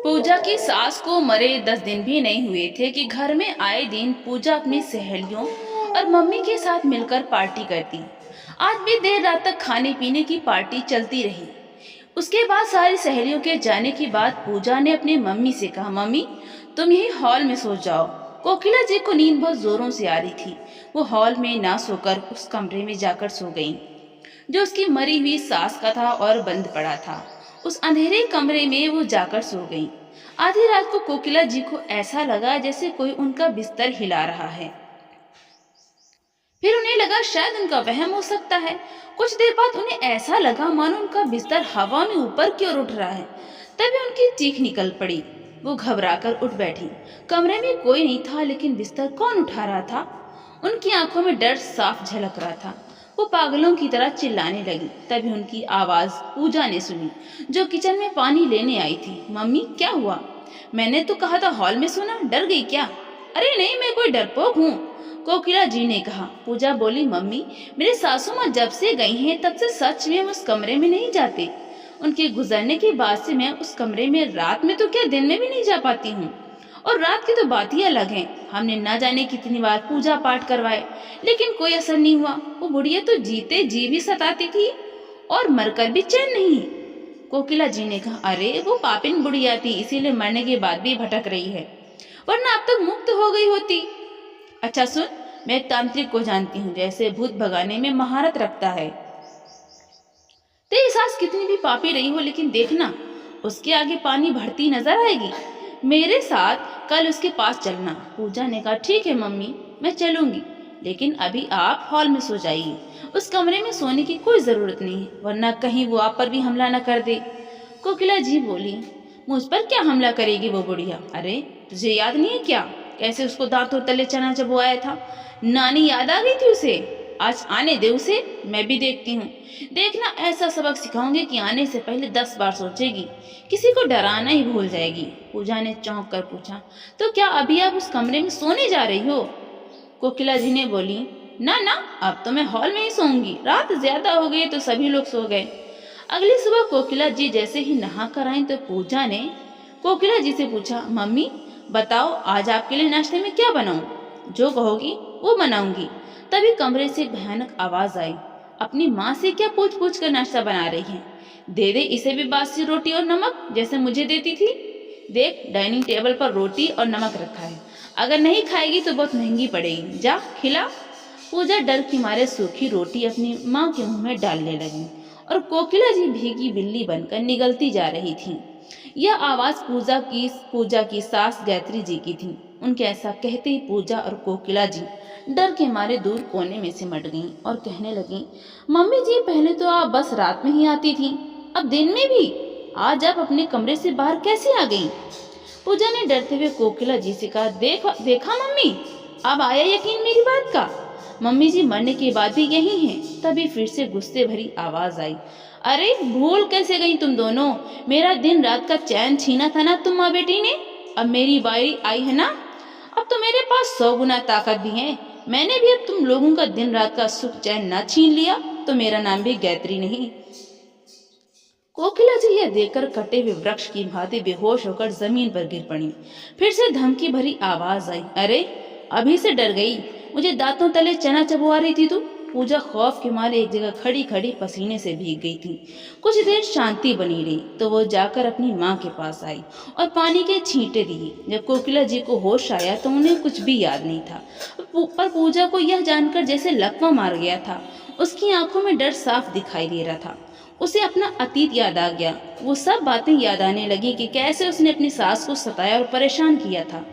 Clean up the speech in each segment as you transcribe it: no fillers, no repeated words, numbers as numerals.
पूजा की सास को मरे 10 दिन भी नहीं हुए थे कि घर में आए दिन पूजा अपनी सहेलियों और मम्मी के साथ मिलकर पार्टी करती। आज भी देर रात तक खाने पीने की पार्टी चलती रही। उसके बाद सारी सहेलियों के जाने के बाद पूजा ने अपनी मम्मी से कहा, मम्मी तुम यही हॉल में सो जाओ। कोकिला जी को नींद बहुत जोरों से आ रही थी। वो हॉल में ना सोकर उस कमरे में जाकर सो गई जो उसकी मरी हुई सास का था और बंद पड़ा था। उस अंधेरे कमरे में वो जाकर सो गईं। आधी रात को कोकिला जी को ऐसा लगा जैसे कोई उनका बिस्तर हिला रहा है। फिर उन्हें लगा शायद उनका वहम हो सकता है। कुछ देर बाद उन्हें ऐसा लगा मानो उनका बिस्तर हवा में ऊपर की ओर उठ रहा है। तभी उनकी चीख निकल पड़ी। वो घबराकर उठ बैठी। कमरे में कोई नहीं था, लेकिन बिस्तर कौन उठा रहा था? उनकी आंखों में डर साफ झलक रहा था। वो पागलों की तरह चिल्लाने लगी। तभी उनकी आवाज पूजा ने सुनी, जो किचन में पानी लेने आई थी। मम्मी क्या हुआ? मैंने तो कहा था हॉल में सोना, डर गई क्या? अरे नहीं, मैं कोई डरपोक हूँ, कोकिला जी ने कहा। पूजा बोली, मम्मी मेरे सासू माँ जब से गई हैं तब से सच में हम उस कमरे में नहीं जाते। उनके गुजरने के बाद से मैं उस कमरे में रात में तो क्या दिन में भी नहीं जा पाती हूँ। और रात की तो बात ही अलग है। हमने न जाने कितनी बार पूजा पाठ करवाए, लेकिन कोई असर नहीं हुआ। वो बुढ़िया तो जीते जी भी सताती थी और मरकर भी चैन नहीं। कोकिला जी ने कहा, अरे वो पापिन बुढ़िया थी, इसीलिए मरने के बाद भी भटक रही है, वरना अब तक मुक्त हो गई होती। अच्छा सुन, मैं एक तांत्रिक को जानती हूँ, जैसे भूत भगाने में महारत रखता है। तेरी सास कितनी भी पापी रही हो, लेकिन देखना उसके आगे पानी भरती नजर आएगी। मेरे साथ कल उसके पास चलना। पूजा ने कहा, ठीक है मम्मी, मैं चलूंगी, लेकिन अभी आप हॉल में सो जाइए। उस कमरे में सोने की कोई जरूरत नहीं है, वरना कहीं वो आप पर भी हमला न कर दे। कोकिला जी बोली, मुझ पर क्या हमला करेगी वो बुढ़िया? अरे तुझे याद नहीं है क्या, कैसे उसको दांतों तले चना चबवाया था? नानी याद आ गई थी उसे। आज आने दे उसे, मैं भी देखती हूँ। देखना ऐसा सबक सिखाऊंगी कि आने से पहले 10 बार सोचेगी, किसी को डराना ही भूल जाएगी। पूजा ने चौंक कर पूछा, तो क्या अभी आप उस कमरे में सोने जा रही हो? कोकिला जी ने बोली, ना ना, अब तो मैं हॉल में ही सोऊंगी। रात ज्यादा हो गई तो सभी लोग सो गए। अगली सुबह कोकिला जी जैसे ही नहा कर आई तो पूजा ने कोकिला जी से पूछा, मम्मी बताओ आज आपके लिए नाश्ते में क्या बनाऊं? जो कहोगी वो बनाऊंगी। तभी कमरे से एक भयानक आवाज आई, अपनी माँ से क्या पूछ पूछ कर नाश्ता बना रही है? दे दे इसे भी बासी रोटी और नमक, जैसे मुझे देती थी। देख, डाइनिंग टेबल पर रोटी और नमक रखा है, अगर नहीं खाएगी तो बहुत महंगी पड़ेगी, जा खिला। पूजा डर के मारे सूखी रोटी अपनी माँ के मुंह में डालने लगी और कोकिला जी भीगी बिल्ली बनकर निगलती जा रही थी। यह आवाज पूजा की सास गायत्री जी की थी। उनके ऐसा कहते ही पूजा और कोकिला जी डर के मारे दूर कोने में सिमट गईं और कहने लगीं, मम्मी जी पहले तो आप बस रात में ही आती थी, अब दिन में भी? आज आप अपने कमरे से बाहर कैसे आ गईं? पूजा ने डरते हुए कोकिला जी से कहा, देखा देखा मम्मी, अब आया यकीन मेरी बात का? मम्मी जी मरने के बाद भी यही हैं। तभी फिर से गुस्से भरी आवाज आई, अरे भूल कैसे गई तुम दोनों? मेरा दिन रात का चैन छीना था ना तुम माँ बेटी ने, अब मेरी बारी आई है ना। अब तो मेरे पास 100 गुना ताकत भी है। मैंने भी अब तुम लोगों का दिन रात का सुख चैन न छीन लिया तो मेरा नाम भी गायत्री नहीं। कोकिला जी यह देखकर कटे हुए वृक्ष की भांति बेहोश होकर जमीन पर गिर पड़ी। फिर से धमकी भरी आवाज आई, अरे अभी से डर गई? मुझे दांतों तले चना चबवा रही थी तू? पूजा खौफ के मारे एक जगह खड़ी खड़ी पसीने से भीग गई थी। कुछ देर शांति बनी रही तो वो जाकर अपनी माँ के पास आई और पानी के छींटे दिए। जब कोकिला जी को होश आया तो उन्हें कुछ भी याद नहीं था, पर पूजा को यह जानकर जैसे लकवा मार गया था। उसकी आंखों में डर साफ दिखाई दे रहा था। उसे अपना अतीत याद आ गया। वो सब बातें याद आने लगी कि कैसे उसने अपनी सास को सताया और परेशान किया था,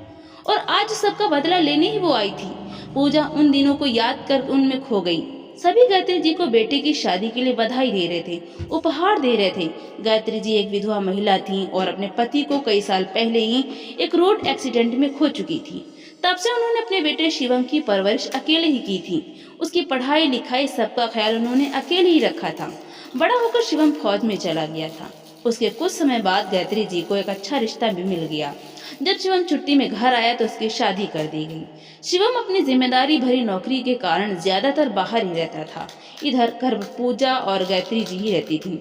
और आज सबका बदला लेने ही वो आई थी। पूजा उन दिनों को याद कर उनमें खो गई। सभी गायत्री जी को बेटे की शादी के लिए बधाई दे रहे थे, उपहार दे रहे थे। गायत्री जी एक विधवा महिला थी और अपने पति को कई साल पहले ही एक रोड एक्सीडेंट में खो चुकी थी। तब से उन्होंने अपने बेटे शिवम की परवरिश अकेले ही की थी। उसकी पढ़ाई लिखाई सबका ख्याल उन्होंने अकेले ही रखा था। बड़ा होकर शिवम फौज में चला गया था। उसके कुछ समय बाद गायत्री जी को एक अच्छा रिश्ता भी मिल गया। जब शिवम छुट्टी में घर आया तो उसकी शादी कर दी गई। शिवम अपनी जिम्मेदारी भरी नौकरी के कारण ज्यादातर बाहर ही रहता था। इधर घर पूजा और गायत्री जी ही रहती थी।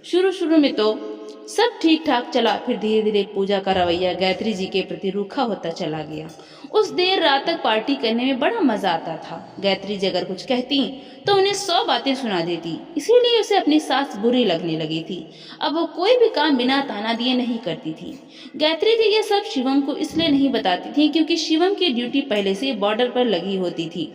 शुरू शुरू में तो सब ठीक ठाक चला। फिर धीरे धीरे पूजा का रवैया गायत्री जी के प्रति रूखा होता चला गया। उस देर रात तक पार्टी करने में बड़ा मजा आता था। गायत्री जी अगर कुछ कहती तो उन्हें 100 बातें सुना देती, इसीलिए उसे अपनी सास बुरी लगने लगी थी। अब वो कोई भी काम बिना ताना दिए नहीं करती थी। गायत्री जी ये सब शिवम को इसलिए नहीं बताती थी क्योंकि शिवम की ड्यूटी पहले से बॉर्डर पर लगी होती थी।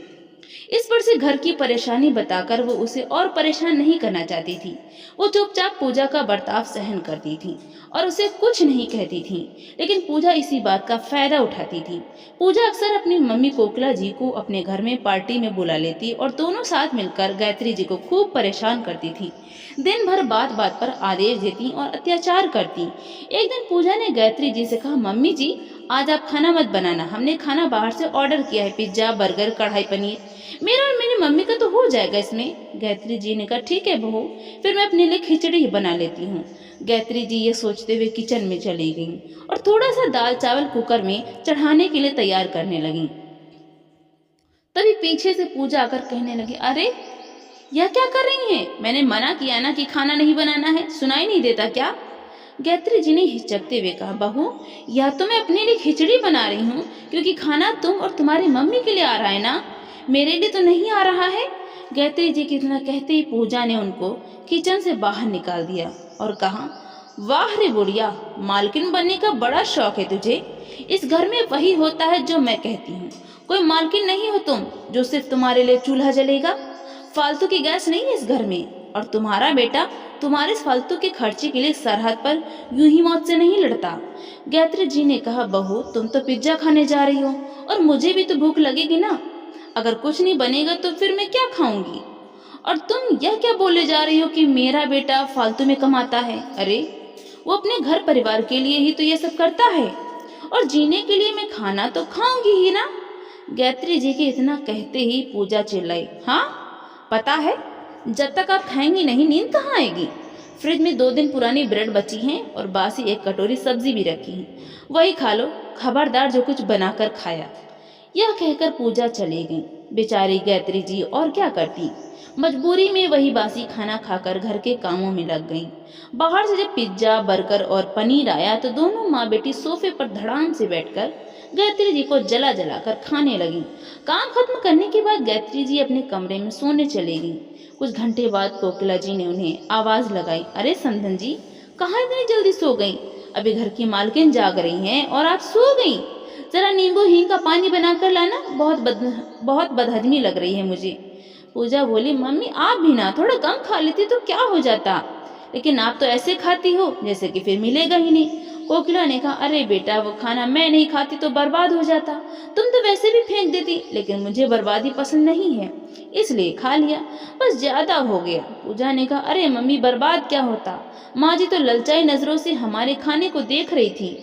इस पर से घर की परेशानी बताकर वो उसे और परेशान नहीं करना चाहती थी। वो चुपचाप पूजा का बर्ताव सहन करती थी और उसे कुछ नहीं कहती थी, लेकिन पूजा इसी बात का फायदा उठाती थी। पूजा अक्सर अपनी मम्मी कोकिला जी को अपने घर में पार्टी में बुला लेती और दोनों साथ मिलकर गायत्री जी को खूब परेशान करती थी। दिन भर बात बात पर आदेश देती और अत्याचार करती। एक दिन पूजा ने गायत्री जी से कहा, मम्मी जी आज आप खाना मत बनाना, हमने खाना बाहर से ऑर्डर किया है, पिज्जा, बर्गर, कढ़ाई पनीर। मेरा और मेरी मम्मी का तो हो जाएगा इसमें। गायत्री जी ने कहा, ठीक है बहू, फिर मैं अपने लिए खिचड़ी ही बना लेती हूँ। गायत्री जी ये सोचते हुए किचन में चली गईं और थोड़ा सा दाल चावल कुकर में चढ़ाने के लिए तैयार करने लगीं। तभी पीछे से पूजा आकर कहने लगी, अरे यह क्या कर रही हैं? मैंने मना किया ना कि खाना नहीं बनाना है, सुनाई नहीं देता क्या? गायत्री जी ने हिचकते हुए कहा, बहू यह तो मैं अपने लिए खिचड़ी बना रही हूँ क्योंकि खाना तुम और तुम्हारी मम्मी के लिए आ रहा है ना, मेरे लिए तो नहीं आ रहा है। गायत्री जी की इतना कहते ही पूजा ने उनको किचन से बाहर निकाल दिया और कहा, वाह रे बुढ़िया, मालकिन बनने का बड़ा शौक है तुझे। इस घर में वही होता है जो मैं कहती हूँ। कोई मालकिन नहीं हो तुम जो सिर्फ तुम्हारे लिए चूल्हा जलेगा। फालतू की गैस नहीं है इस घर में, और तुम्हारा बेटा तुम्हारे इस फालतू के खर्चे के लिए सरहद पर यूं ही मौत से नहीं लड़ता। गायत्री जी ने कहा, बहू तुम तो पिज्जा खाने जा रही हो और मुझे भी तो भूख लगेगी ना। अगर कुछ नहीं बनेगा तो फिर मैं क्या खाऊंगी? और तुम यह क्या बोले जा रही हो कि मेरा बेटा फालतू में कमाता है? अरे वो अपने घर परिवार के लिए ही तो ये सब करता है, और जीने के लिए मैं खाना तो खाऊंगी ही ना। गायत्री जी के इतना कहते ही पूजा चिल्लाई, हाँ पता है, जब तक आप खाएंगी नहीं नींद कहाँ आएगी। फ्रिज में 2 दिन पुरानी ब्रेड बची हैं और बासी 1 कटोरी सब्जी भी रखी है, वही खा लो, खबरदार जो कुछ बनाकर खाया। यह कहकर पूजा चली गई। बेचारी गायत्री जी और क्या करती, मजबूरी में वही बासी खाना खाकर घर के कामों में लग गईं। बाहर से जब पिज्जा, बर्गर और पनीर आया तो दोनों माँ बेटी सोफे पर धड़ाम से बैठकर गायत्री जी को जला जलाकर खाने लगी। काम खत्म करने के बाद गायत्री जी अपने कमरे में सोने चली गईं। कुछ घंटे बाद कोकिला जी ने उन्हें आवाज लगाई, अरे संदन जी कहाँ इतनी जल्दी सो गई? अभी घर की मालकिन जाग रही हैं और आप सो गई। जरा नींबू हींग का पानी बनाकर लाना, बहुत बदहजमी लग रही है मुझे। पूजा बोली, मम्मी आप भी ना थोड़ा कम खा लेती तो क्या हो जाता, लेकिन आप तो ऐसे खाती हो जैसे कि फिर मिलेगा ही नहीं। कोकिला ने कहा, अरे बेटा वो खाना मैं नहीं खाती तो बर्बाद हो जाता, तुम तो वैसे भी फेंक देती, लेकिन मुझे बर्बादी पसंद नहीं है इसलिए खा लिया, बस ज्यादा हो गया। पूजा ने कहा, अरे मम्मी बर्बाद क्या होता, माँ जी तो ललचाई नजरों से हमारे खाने को देख रही थी,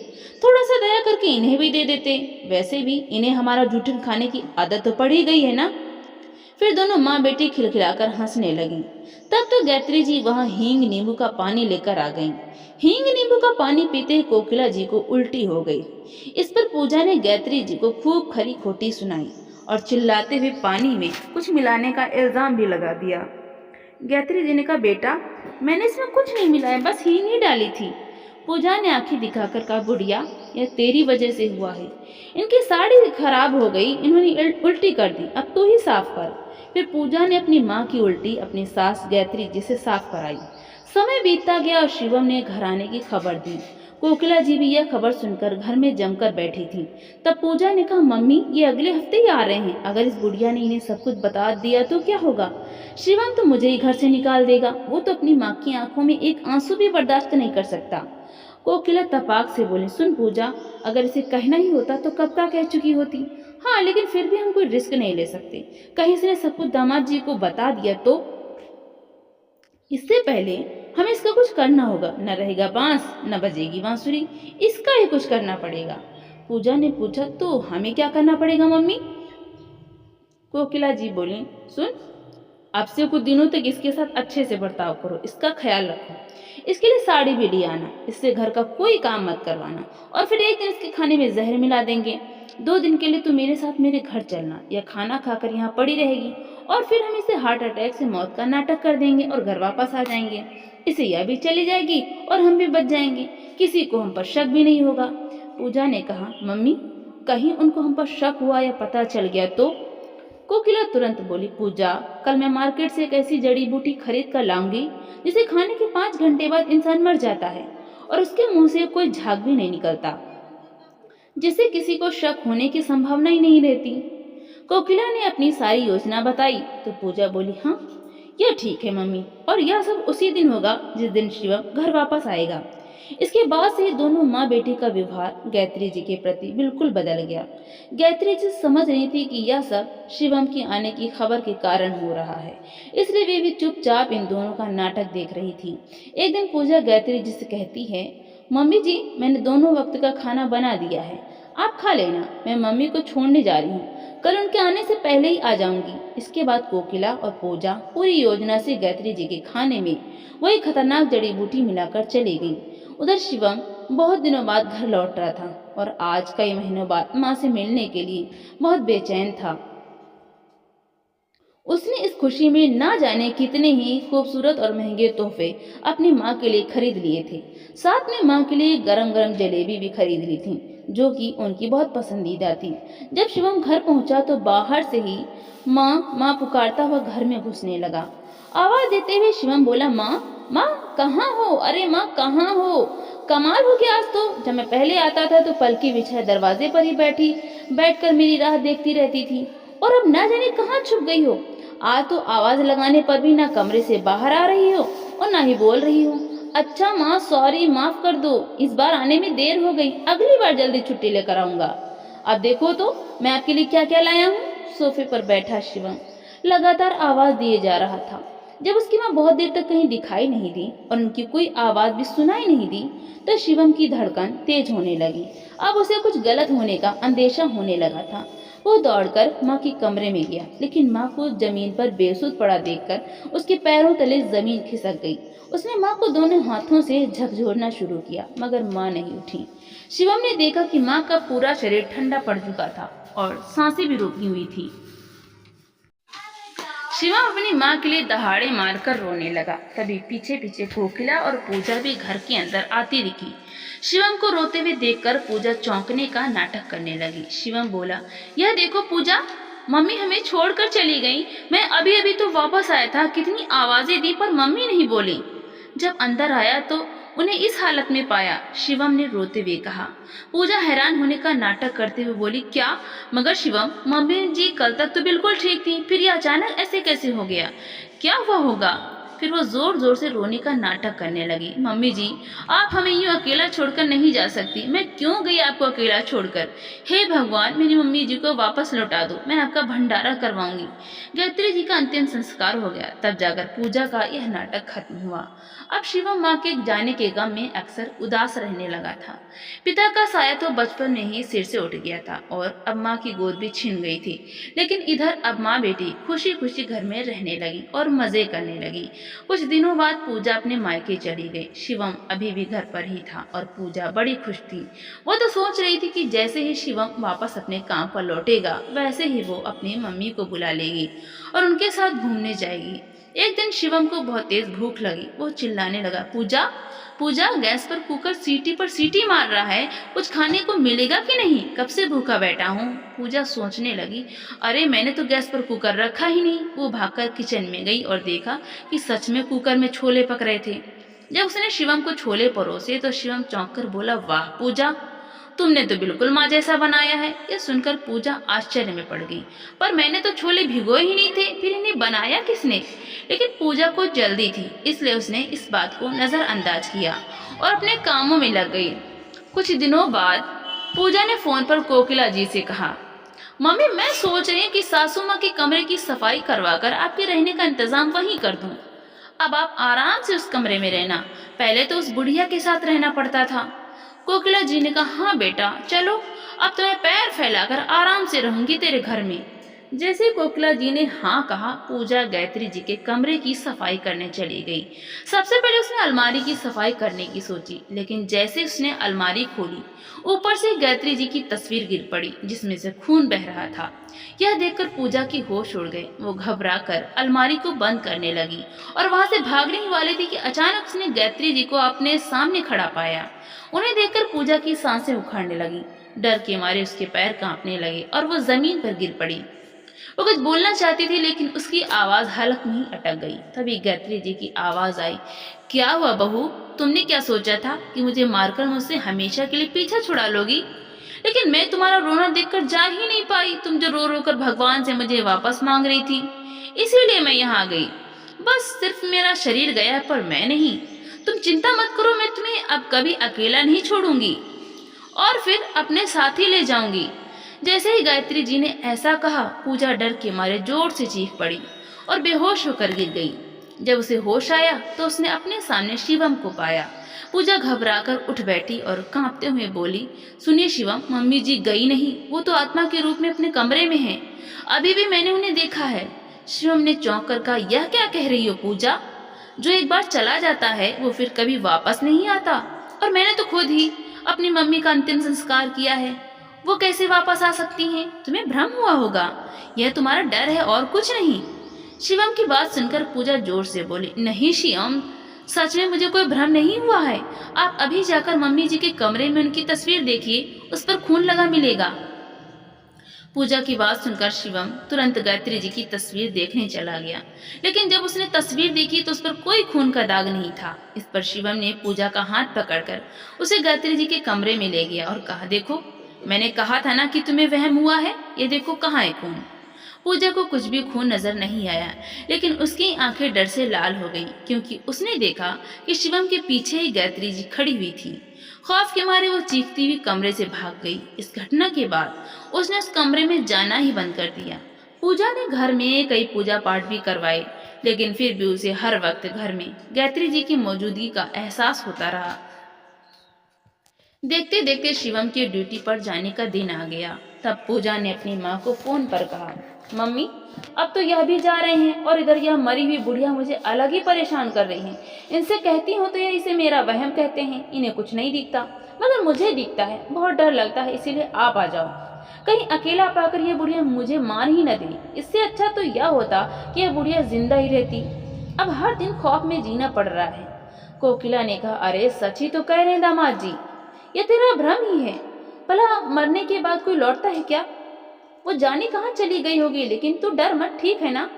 थोड़ा सा दया करके इन्हें भी दे देते, वैसे भी इन्हें हमारा जूठन खाने की आदत तो पड़ ही गई है ना। फिर दोनों माँ बेटी खिलखिलाकर हंसने लगीं। तब तो गायत्री जी वहां हींग नींबू का पानी लेकर आ गईं। हींग नींबू का पानी पीते ही कोकिला जी को उल्टी हो गई। इस पर पूजा ने गायत्री जी को खूब खरी खोटी सुनाई और चिल्लाते हुए पानी में कुछ मिलाने का इल्जाम भी लगा दिया। गायत्री जी ने कहा, बेटा मैंने इसमें कुछ नहीं मिलाया, बस हींग ही डाली थी। पूजा ने आंखें दिखाकर कहा, बुढ़िया यह तेरी वजह से हुआ है, इनकी साड़ी खराब हो गई, इन्होंने उल्टी कर दी, अब तू ही साफ कर। फिर पूजा ने अपनी माँ की उल्टी अपनी सास गायत्री जी से साफ कराई। समय बीतता गया और शिवम ने घर आने की खबर दी। कोकिला जी भी यह खबर सुनकर घर में जमकर बैठी थी। तब पूजा ने कहा, मम्मी ये अगले हफ्ते ही आ रहे हैं, अगर इस बुढ़िया ने इन्हें सब कुछ बता दिया तो क्या होगा? शिवम तो मुझे ही घर से निकाल देगा, वो तो अपनी माँ की आंखों में एक आंसू भी बर्दाश्त नहीं कर सकता। कोकिला तपाक से बोली, सुन पूजा, अगर इसे कहना ही होता तो कब का कह चुकी होती। हाँ लेकिन फिर भी हम कोई रिस्क नहीं ले सकते, कहीं इसने सब कुछ दामाद जी को बता दिया तो। इससे पहले हमें इसका कुछ करना होगा, न रहेगा बांस न बजेगी बांसुरी, इसका ही कुछ करना पड़ेगा। पूजा ने पूछा, तो हमें क्या करना पड़ेगा मम्मी? कोकिला जी बोली, सुन अब से कुछ दिनों तक इसके साथ अच्छे से बर्ताव करो, इसका ख्याल रखो, इसके लिए साड़ी भी ले आना, इससे घर का कोई काम मत करवाना, और फिर एक दिन इसके खाने में जहर मिला देंगे। 2 दिन के लिए तू मेरे साथ मेरे घर चलना, या खाना खाकर यहाँ पड़ी रहेगी और फिर हम इसे हार्ट अटैक से मौत का नाटक कर देंगे और घर वापस आ जाएंगे। इससे यह भी चली जाएगी और हम भी बच जाएंगे, किसी को हम पर शक भी नहीं होगा। पूजा ने कहा, मम्मी कहीं उनको हम पर शक हुआ या पता चल गया तो? कोकिला तुरंत बोली, पूजा कल मैं मार्केट से एक ऐसी जड़ी बूटी खरीद कर लाऊंगी जिसे खाने के 5 घंटे बाद इंसान मर जाता है और उसके मुंह से कोई झाग भी नहीं निकलता, जिससे किसी को शक होने की संभावना ही नहीं रहती। कोकिला ने अपनी सारी योजना बताई तो पूजा बोली, हाँ यह ठीक है मम्मी, और यह सब उसी दिन होगा जिस दिन शिवम घर वापस आएगा। इसके बाद से दोनों माँ बेटी का व्यवहार गायत्री जी के प्रति बिल्कुल बदल गया। गायत्री जी समझ रही थी कि यह सब शिवम के आने की खबर के कारण हो रहा है, इसलिए वे भी चुपचाप इन दोनों का नाटक देख रही थी। एक दिन पूजा गायत्री जी से कहती है, मम्मी जी मैंने दोनों वक्त का खाना बना दिया है, आप खा लेना, मैं मम्मी को छोड़ने जा रही हूँ, कल उनके आने से पहले ही आ जाऊंगी। इसके बाद कोकिला और पूजा पूरी योजना से गायत्री जी के खाने में वही खतरनाक जड़ी बूटी मिलाकर चली गई। उधर शिवम बहुत दिनों बाद घर लौट रहा था और आज कई महीनों बाद माँ से मिलने के लिए बहुत बेचैन था। उसने इस खुशी में ना जाने कितने ही खूबसूरत और महंगे तोहफे अपनी माँ के लिए खरीद लिए थे। साथ में माँ के लिए गरम गरम जलेबी भी खरीद ली थी, जो कि उनकी बहुत पसंदीदा थी। जब शिवम घर पहुंचा तो बाहर से ही माँ माँ पुकारता हुआ घर में घुसने लगा। आवाज देते हुए शिवम बोला, माँ माँ कहाँ हो? अरे माँ कहाँ हो? कमाल हो गया, आज तो जब मैं पहले आता था तो पलकी बिछाए दरवाजे पर ही बैठकर मेरी राह देखती रहती थी, और अब ना जाने कहाँ छुप गई हो। आज तो आवाज लगाने पर भी ना कमरे से बाहर आ रही हो और ना ही बोल रही हो। अच्छा माँ सॉरी, माफ कर दो, इस बार आने में देर हो गई, अगली बार जल्दी छुट्टी लेकर आऊंगा। अब देखो तो मैं आपके लिए क्या क्या लाया हूँ। सोफे पर बैठा शिवम लगातार आवाज दिए जा रहा था। जब उसकी माँ बहुत देर तक कहीं दिखाई नहीं दी और उनकी कोई आवाज भी सुनाई नहीं दी तो शिवम की धड़कन तेज होने लगी। अब उसे कुछ गलत होने का अंदेशा होने लगा था। वो दौड़कर माँ के कमरे में गया, लेकिन माँ को जमीन पर बेसुध पड़ा देखकर उसके पैरों तले जमीन खिसक गई। उसने माँ को दोनों हाथों से झकझोरना शुरू किया, मगर माँ नहीं उठी। शिवम ने देखा कि माँ का पूरा शरीर ठंडा पड़ चुका था और सांसें भी रुकी हुई थी। शिवम अपनी माँ के लिए दहाड़े मारकर रोने लगा। तभी पीछे पीछे कोकिला और पूजा भी घर के अंदर आती दिखी। शिवम को रोते हुए देखकर पूजा चौंकने का नाटक करने लगी। शिवम बोला, यह देखो पूजा, मम्मी हमें छोड़कर चली गई। मैं अभी अभी तो वापस आया था, कितनी आवाजें दी पर मम्मी नहीं बोली। जब अंदर आया तो उन्हें इस हालत में पाया। शिवम ने रोते हुए कहा। पूजा हैरान होने का नाटक करते हुए बोली, क्या? मगर शिवम, मम्मी जी कल तक तो बिल्कुल ठीक थी, फिर ये अचानक ऐसे कैसे हो गया? क्या हुआ होगा? फिर वो जोर जोर से रोने का नाटक करने लगी। मम्मी जी, आप हमें यूं अकेला छोड़कर नहीं जा सकती। मैं क्यों गई आपको अकेला छोड़कर? हे भगवान, मेरी मम्मी जी को वापस लौटा दो, मैं आपका भंडारा करवाऊंगी। गायत्री जी का अंतिम संस्कार हो गया, तब जाकर पूजा का यह नाटक खत्म हुआ। अब शिवम माँ के जाने के गम में अक्सर उदास रहने लगा था। पिता का साया तो बचपन में ही सिर से उठ गया था और अब माँ की गोद भी छिन गई थी। लेकिन इधर अब माँ बेटी खुशी खुशी घर में रहने लगी और मजे करने लगी। कुछ दिनों बाद पूजा अपने मायके चली गई। शिवम अभी भी घर पर ही था और पूजा बड़ी खुश थी। वो तो सोच रही थी कि जैसे ही शिवम वापस अपने काम पर लौटेगा वैसे ही वो अपनी मम्मी को बुला लेगी और उनके साथ घूमने जाएगी। एक दिन शिवम को बहुत तेज भूख लगी। वो चिल्लाने लगा, पूजा पूजा, गैस पर कुकर सीटी पर सीटी मार रहा है, कुछ खाने को मिलेगा कि नहीं? कब से भूखा बैठा हूँ। पूजा सोचने लगी, अरे मैंने तो गैस पर कुकर रखा ही नहीं। वो भागकर किचन में गई और देखा कि सच में कुकर में छोले पक रहे थे। जब उसने शिवम को छोले परोसे तो शिवम चौंक कर बोला, वाह पूजा, तुमने तो बिल्कुल माँ जैसा बनाया है। यह सुनकर पूजा आश्चर्य में पड़ गई, पर मैंने तो छोले भिगोए ही नहीं थे, फिर इन्हें बनाया किसने? लेकिन पूजा को जल्दी थी, इसलिए उसने इस बात को नजरअंदाज किया और अपने कामों में लग गई। कुछ दिनों बाद पूजा ने फोन पर कोकिला जी से कहा, मम्मी मैं सोच रही हूँ कि सासू माँ के कमरे की सफाई करवाकर आपके रहने का इंतजाम वहीं कर दूं। अब आप आराम से उस कमरे में रहना, पहले तो उस बुढ़िया के साथ रहना पड़ता था। कोकिला जी ने कहा, हाँ बेटा चलो, अब तो मैं पैर फैलाकर आराम से रहूंगी तेरे घर में। जैसे कोकिला जी ने हाँ कहा, पूजा गायत्री जी के कमरे की सफाई करने चली गई। सबसे पहले उसने अलमारी की सफाई करने की सोची, लेकिन जैसे उसने अलमारी खोली, ऊपर से गायत्री जी की तस्वीर गिर पड़ी जिसमें से खून बह रहा था। यह देखकर पूजा की होश उड़ गए। वो घबरा कर अलमारी को बंद करने लगी और वहां से भागने ही वाली थी कि अचानक उसने गायत्री जी को अपने सामने खड़ा पाया। उन्हें देखकर पूजा की सांसें उखड़ने लगी। डर के मारे उसके पैर कांपने लगे और वो जमीन पर गिर पड़ी। वो कुछ बोलना चाहती थी, लेकिन उसकी आवाज हलक में ही अटक गई। तभी गायत्री जी की आवाज आई, क्या हुआ बहू? तुमने क्या सोचा था कि मुझे मारकर मुझसे हमेशा के लिए पीछा छुड़ा लोगी? लेकिन मैं तुम्हारा रोना देखकर जा ही नहीं पाई। तुम जो रो रो कर भगवान से मुझे वापस मांग रही थी, इसीलिए मैं यहाँ आ गई। बस सिर्फ मेरा शरीर गया, पर मैं नहीं। तुम चिंता मत करो, मैं तुम्हें अब कभी अकेला नहीं छोड़ूंगी और फिर अपने साथ ही ले जाऊंगी। जैसे ही गायत्री जी ने ऐसा कहा, पूजा डर के मारे जोर से चीख पड़ी और बेहोश होकर गिर गई। जब उसे होश आया तो उसने अपने सामने शिवम को पाया। पूजा घबराकर उठ बैठी और कांपते हुए बोली, सुनिए शिवम, मम्मी जी गई नहीं, वो तो आत्मा के रूप में अपने कमरे में है। अभी भी मैंने उन्हें देखा है। शिवम ने चौंक कर कहा, यह क्या कह रही हो पूजा? जो एक बार चला जाता है वो फिर कभी वापस नहीं आता, और मैंने तो खुद ही अपनी मम्मी का अंतिम संस्कार किया है। वो कैसे वापस आ सकती हैं? तुम्हें भ्रम हुआ होगा। यह तुम्हारा डर है और कुछ नहीं। शिवम की बात सुनकर पूजा जोर से बोली, नहीं शिवम, सच में मुझे कोई भ्रम नहीं हुआ है। आप अभी जाकर मम्मी जी के कमरे में उनकी तस्वीर देखिए, उस पर खून लगा मिलेगा। पूजा की बात सुनकर शिवम तुरंत गायत्री जी की तस्वीर देखने चला गया, लेकिन जब उसने तस्वीर देखी तो उस पर कोई खून का दाग नहीं था। इस पर शिवम ने पूजा का हाथ पकड़कर उसे गायत्री जी के कमरे में ले गया और कहा, देखो, मैंने कहा था ना कि तुम्हें वहम हुआ है। ये देखो, कहाँ है खून? पूजा को कुछ भी खून नजर नहीं आया, लेकिन उसकी आंखें डर से लाल हो गईं, क्योंकि उसने देखा कि शिवम के पीछे ही गायत्री जी खड़ी हुई थी। खौफ के मारे वो चीखती हुई कमरे से भाग गई। इस घटना के बाद उसने उस कमरे में जाना ही बंद कर दिया। पूजा ने घर में कई पूजा पाठ भी करवाए, लेकिन फिर भी उसे हर वक्त घर में गायत्री जी की मौजूदगी का एहसास होता रहा। देखते देखते शिवम के ड्यूटी पर जाने का दिन आ गया। तब पूजा ने अपनी माँ को फोन पर कहा, मम्मी, अब तो यह भी जा रहे हैं और इधर यह मरी हुई बुढ़िया मुझे अलग ही परेशान कर रही हैं। इनसे कहती हूँ तो यह इसे मेरा वहम कहते हैं। इन्हें कुछ नहीं दिखता, मगर मुझे दिखता है। बहुत डर लगता है, इसीलिए आप आ जाओ। कहीं अकेला पाकर यह बुढ़िया मुझे मार ही न दे। इससे अच्छा तो यह होता कि यह बुढ़िया जिंदा ही रहती। अब हर दिन खौफ में जीना पड़ रहा है। कोकिला ने कहा, अरे सच ही तो कह रहे हैं दामाद जी, ये तेरा भ्रम ही है। भला मरने के बाद कोई लौटता है क्या? वो जाने कहाँ चली गई होगी, लेकिन तू डर मत, ठीक है ना?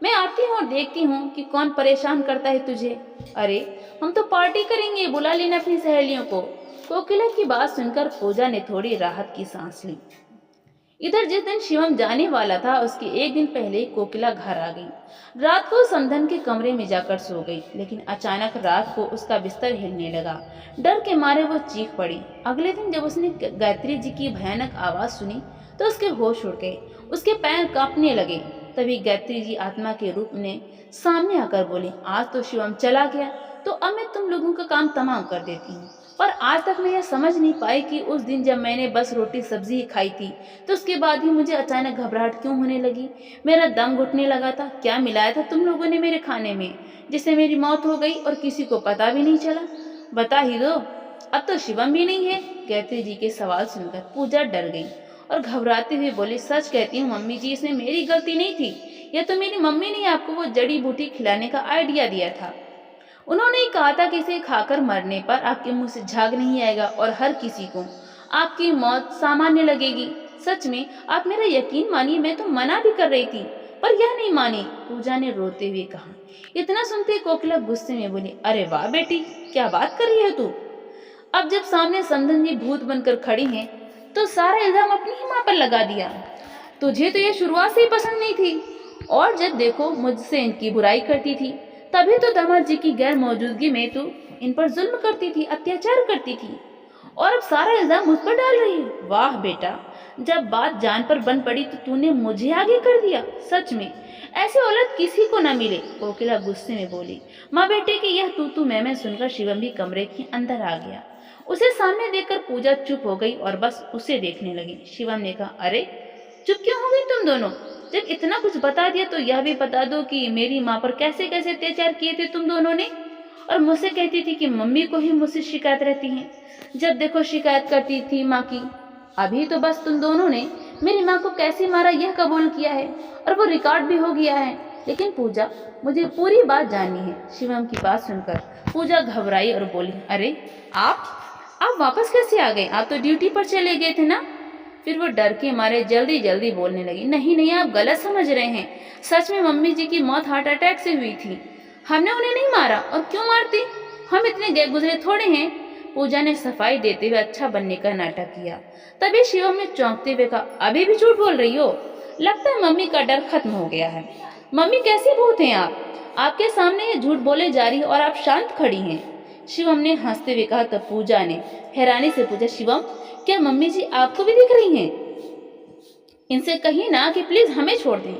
मैं आती हूँ और देखती हूँ कि कौन परेशान करता है तुझे। अरे हम तो पार्टी करेंगे, बुला लेना अपनी सहेलियों को। कोकिला की बात सुनकर पूजा ने थोड़ी राहत की सांस ली। इधर जिस दिन शिवम जाने वाला था, उसके एक दिन पहले कोकिला घर आ गई। रात को समधन के कमरे में जाकर सो गई, लेकिन अचानक रात को उसका बिस्तर हिलने लगा। डर के मारे वो चीख पड़ी। अगले दिन जब उसने गायत्री जी की भयानक आवाज सुनी तो उसके होश उड़ गए, उसके पैर कांपने लगे। तभी गायत्री जी आत्मा के रूप में सामने आकर बोली, आज तो शिवम चला गया, तो अब मैं तुम लोगों का काम तमाम कर देती हूँ। पर आज तक मैं यह समझ नहीं पाई कि उस दिन जब मैंने बस रोटी सब्जी ही खाई थी, तो उसके बाद ही मुझे अचानक घबराहट क्यों होने लगी? मेरा दम घुटने लगा था। क्या मिलाया था तुम लोगों ने मेरे खाने में, जिससे मेरी मौत हो गई और किसी को पता भी नहीं चला? बता ही दो। अब तो शिवम भी नहीं है। गायत्री जी के सवाल सुनकर पूजा डर गई और घबराते हुए बोली, सच कहती हूँ मम्मी जी, इसमें मेरी गलती नहीं थी। यह तो मेरी मम्मी ने आपको वो जड़ी बूटी खिलाने का आइडिया दिया था। उन्होंने ही कहा था कि इसे खाकर मरने पर आपके मुंह से झाग नहीं आएगा और हर किसी को आपकी मौत सामान्य लगेगी। सच में आप मेरा यकीन मानिए, मैं तो मना भी कर रही थी, पर यह नहीं मानी। पूजा ने रोते हुए कहा। इतना सुनते कोकिला गुस्से में बोली, अरे वाह बेटी, क्या बात कर रही है तू? अब जब सामने समधन जी भूत बनकर खड़ी हैं, तो सारा इल्जाम अपनी ही माँ पर लगा दिया। तुझे तो ये शुरुआत से ही पसंद नहीं थी, और जब देखो मुझसे इनकी बुराई करती थी। तभी तो दामाद जी की गैर मौजूदगी में तू इन पर जुल्म करती थी, अत्याचार करती थी, और अब सारा इल्जाम मुझ पर डाल रही है। वाह बेटा, जब बात जान पर बन पड़ी तो तूने मुझे आगे कर दिया। सच में ऐसे औलाद किसी को न मिले। कोकिला गुस्से में बोली। माँ बेटे की यह तू मैं सुनकर शिवम भी कमरे के अंदर आ गया। उसे सामने देखकर पूजा चुप हो गई और बस उसे देखने लगी। शिवम ने कहा, अरे चुप क्यों हो गई तुम दोनों? जब इतना कुछ बता दिया तो यह भी बता दो कि मेरी माँ पर कैसे कैसे अत्याचार किए थे तुम दोनों ने। और मुझसे कहती थी कि मम्मी को ही मुझसे शिकायत रहती है, जब देखो शिकायत करती थी माँ की। अभी तो बस तुम दोनों ने मेरी माँ को कैसे मारा यह कबूल किया है और वो रिकॉर्ड भी हो गया है। लेकिन पूजा, मुझे पूरी बात जाननी है। शिवम की बात सुनकर पूजा घबराई और बोली, अरे आप वापस कैसे आ गए? आप तो ड्यूटी पर चले गए थे ना। फिर वो डर के मारे जल्दी जल्दी बोलने लगी, नहीं नहीं, आप गलत समझ रहे हैं। सच में मम्मी जी की मौत हार्ट अटैक से हुई थी। हमने उन्हें नहीं मारा, और क्यों मारती, हम इतने गए गुजरे थोड़े हैं। पूजा ने सफाई देते हुए अच्छा बनने का नाटक किया। तभी शिवम ने चौंकते हुए कहा, अभी भी झूठ बोल रही हो? लगता है मम्मी का डर खत्म हो गया है। मम्मी कैसी भूत हैं आप? आपके सामने ये झूठ बोले जा रही और आप शांत खड़ी हैं। शिवम ने हंसते हुए कहा। तो पूजा ने हैरानी से पूछा, शिवम क्या मम्मी जी आपको भी दिख रही हैं? इनसे कहिए ना कि प्लीज हमें छोड़ दें,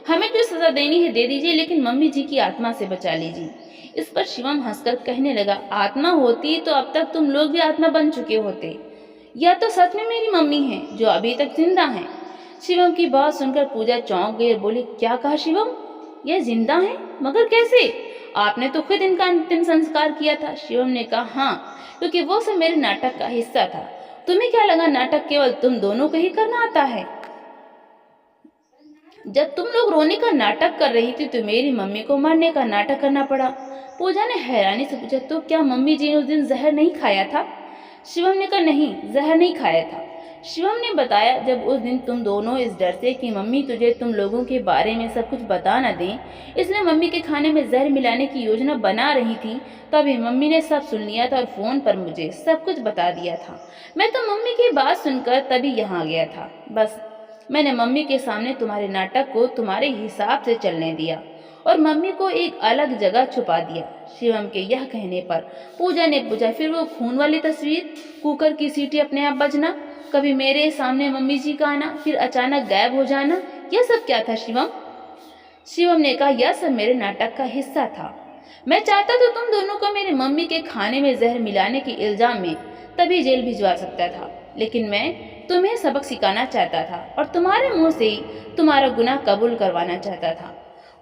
हमें जो सजा देनी है दे दीजिए, लेकिन मम्मी जी की आत्मा से बचा लीजिए। इस पर शिवम हंसकर कहने लगा, आत्मा होती तो अब तक तुम लोग भी आत्मा बन चुके होते। यह तो सच में मेरी मम्मी है जो अभी तक जिंदा है। शिवम की बात सुनकर पूजा चौंक गई और बोली, क्या कहा शिवम? यह जिंदा है? मगर कैसे? आपने तो खुद इनका अंतिम संस्कार किया था। शिवम ने कहा, हाँ, क्योंकि वो सब मेरे नाटक का हिस्सा था। तुम्हें क्या लगा नाटक केवल तुम दोनों को ही करना आता है? जब तुम लोग रोने का नाटक कर रही थी तो मेरी मम्मी को मारने का नाटक करना पड़ा। पूजा ने हैरानी से पूछा, तो क्या मम्मी जी ने उस दिन जहर नहीं खाया था? शिवम ने कहा, नहीं, जहर नहीं खाया था। शिवम ने बताया, जब उस दिन तुम दोनों इस डर से कि मम्मी तुझे तुम लोगों के बारे में सब कुछ बता न दें, इसलिए मम्मी के खाने में जहर मिलाने की योजना बना रही थी, तभी मम्मी ने सब सुन लिया था और फोन पर मुझे सब कुछ बता दिया था। मैं तो मम्मी की बात सुनकर तभी यहाँ गया था। बस मैंने मम्मी के सामने तुम्हारे नाटक को तुम्हारे हिसाब से चलने दिया और मम्मी को एक अलग जगह छुपा दिया। शिवम के यह कहने पर पूजा ने पूछा, फिर वो खून वाली तस्वीर, कुकर की सीटी अपने आप बजना, कभी मेरे सामने मम्मी जी का आना, फिर अचानक गायब हो जाना, यह सब क्या था शिवम? शिवम ने कहा, यह सब मेरे नाटक का हिस्सा था। मैं चाहता तो तुम दोनों को मेरे मम्मी के खाने में जहर मिलाने के इल्जाम में तभी जेल भिजवा सकता था, लेकिन मैं तुम्हें सबक सिखाना चाहता था और तुम्हारे मुंह से ही तुम्हारा गुनाह कबूल करवाना चाहता था।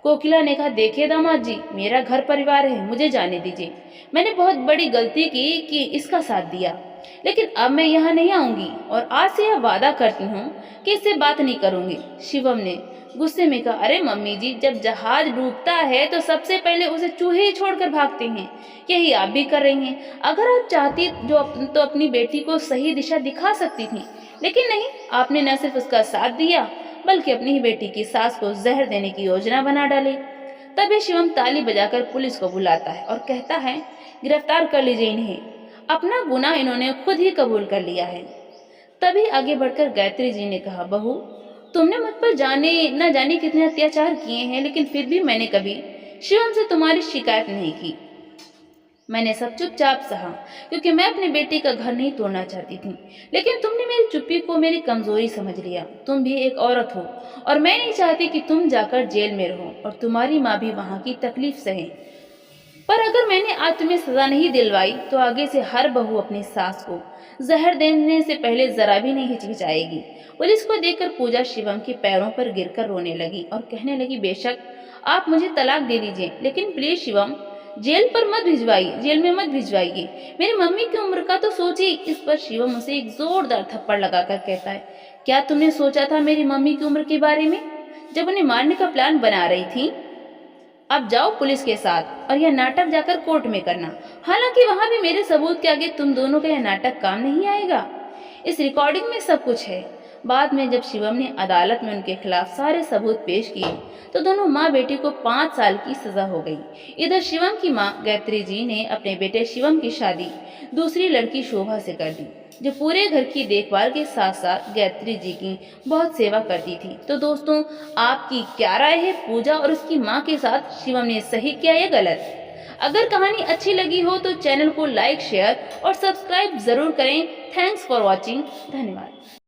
कोकिला ने कहा, देखिए दामाद जी, मेरा घर परिवार है, मुझे जाने दीजिए। मैंने बहुत बड़ी गलती की कि इसका साथ दिया, लेकिन अब मैं यहाँ नहीं आऊंगी और आज से यह वादा करती हूँ कि इससे बात नहीं करूंगी। शिवम ने गुस्से में कहा, अरे मम्मी जी, जब जहाज डूबता है तो सबसे पहले उसे चूहे ही छोड़कर भागते हैं, यही आप भी कर रही हैं। अगर आप चाहती तो अपनी बेटी को सही दिशा दिखा सकती थी, लेकिन नहीं, आपने न सिर्फ उसका साथ दिया बल्कि अपनी ही बेटी की सास को जहर देने की योजना बना डाली। तभी शिवम ताली बजाकर पुलिस को बुलाता है और कहता है, गिरफ्तार कर लीजिए इन्हें, अपना गुनाह इन्होंने खुद ही कबूल कर लिया है। तभी आगे बढ़कर गायत्री जी ने कहा, बहू, तुमने मुझ पर जाने न जाने कितने अत्याचार किए हैं, लेकिन फिर भी मैंने कभी शिवम से तुम्हारी शिकायत नहीं की। मैंने सब चुपचाप सहा, क्योंकि मैं अपनी बेटी का घर नहीं तोड़ना चाहती थी, लेकिन तुमने मेरी चुप्पी को मेरी कमजोरी समझ लिया। तुम भी एक औरत हो और मैं नहीं चाहती कि तुम जाकर जेल में रहो और तुम्हारी माँ भी वहाँ की तकलीफ सहे। पर अगर मैंने आज तुम्हें सजा नहीं दिलवाई तो आगे से हर बहू अपनी सास को जहर देने से पहले जरा भी नहीं हिचकिचाएगी। पुलिस को देखकर पूजा शिवम के पैरों पर गिरकर रोने लगी और कहने लगी, बेशक आप मुझे तलाक दे दीजिए, लेकिन प्लीज शिवम, जेल में मत भिजवाइए। मेरी मम्मी की उम्र का तो सोचिए। इस पर शिवम उसे एक जोरदार थप्पड़ लगाकर कहता है, क्या तुमने सोचा था मेरी मम्मी की उम्र के बारे में जब उन्हें मारने का प्लान बना रही थी? अब जाओ पुलिस के साथ और यह नाटक जाकर कोर्ट में करना। हालांकि वहां भी मेरे सबूत के आगे तुम दोनों का यह नाटक काम नहीं आएगा। इस रिकॉर्डिंग में सब कुछ है। बाद में जब शिवम ने अदालत में उनके खिलाफ सारे सबूत पेश किए तो दोनों माँ बेटी को 5 साल की सजा हो गई। इधर शिवम की माँ गायत्री जी ने अपने बेटे शिवम की शादी दूसरी लड़की शोभा से कर दी, जो पूरे घर की देखभाल के साथ साथ गायत्री जी की बहुत सेवा करती थी। तो दोस्तों, आपकी क्या राय है? पूजा और उसकी माँ के साथ शिवम ने सही किया या गलत? अगर कहानी अच्छी लगी हो तो चैनल को लाइक, शेयर और सब्सक्राइब जरूर करें। Thanks for watching. धन्यवाद।